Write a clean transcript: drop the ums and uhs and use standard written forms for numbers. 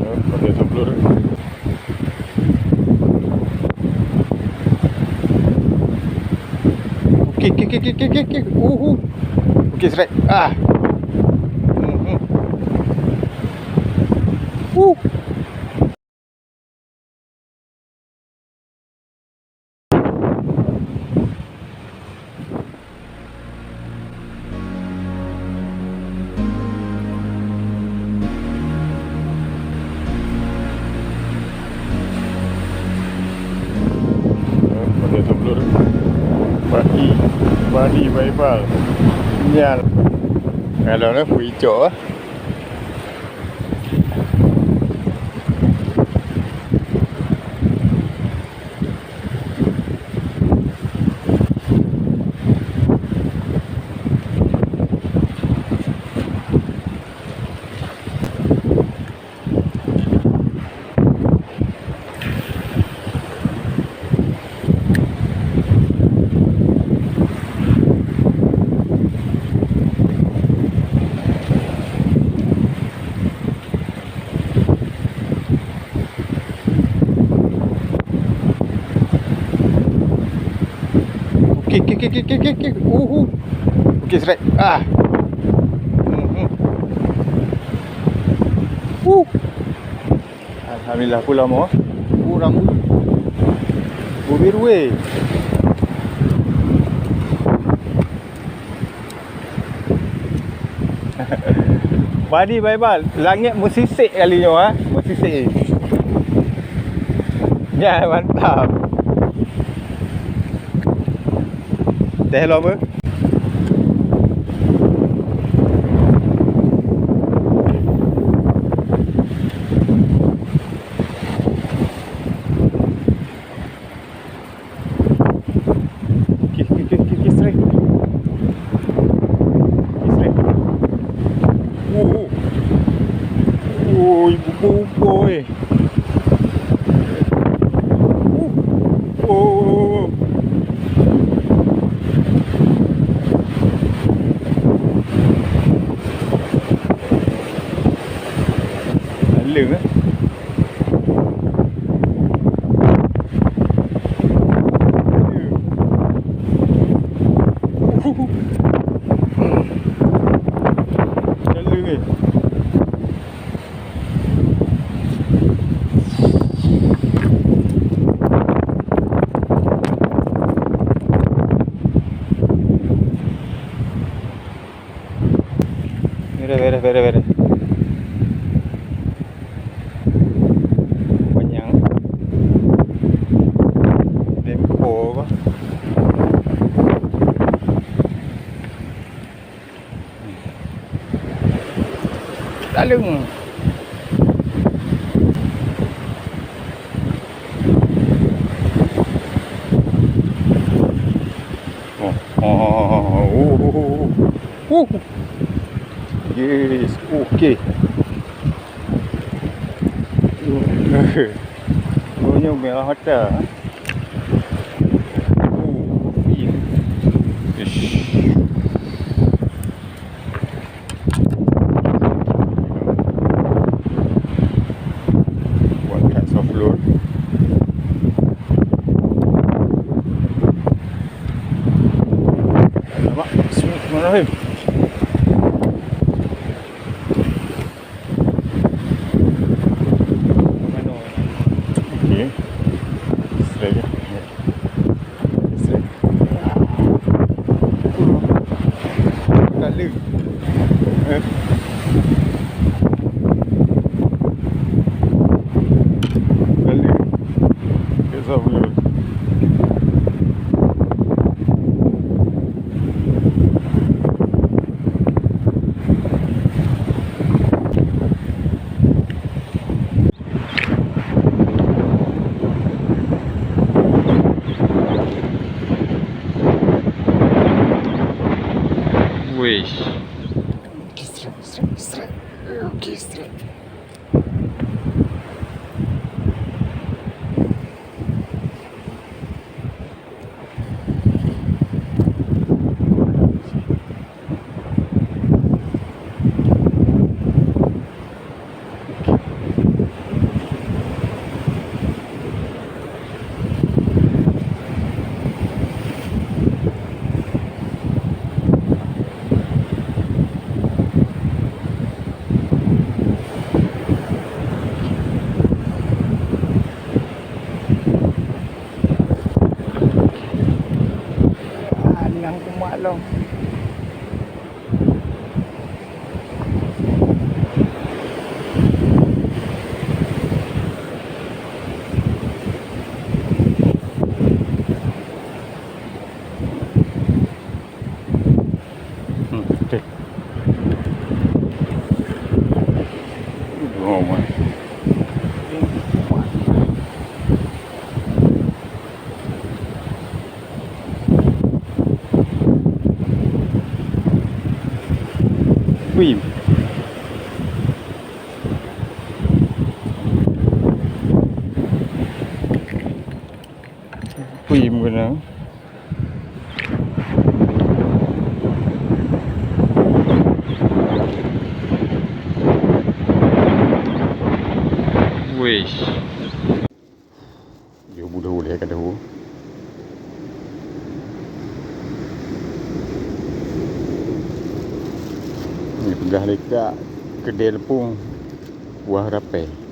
Pakai templur. Okey. Okey, strike. Pakai templur. Badi baibal. Nyal. Kalau nak hijau ah. Okey. Okey, strike. Alhamdulillah pula mau. Rambut. Biru Badi baibal. Langit musisik kalinya musisik. Ya, mantap. Teh lo apa? Okey, strike. Ibu-ibu lưng á. Lưng Vere. Panjang. Tempo apa? Dalung. Yes, okey. Punya merah hotel. Buat kat soft load. Nampak? Bismillahirrahmanirrahim. Wish. Strike. Okay, strike. rumah. Wih. Wih muna. Wish. Dia boleh kat dah. Ni pegah dekat kedai lepung buah rapai.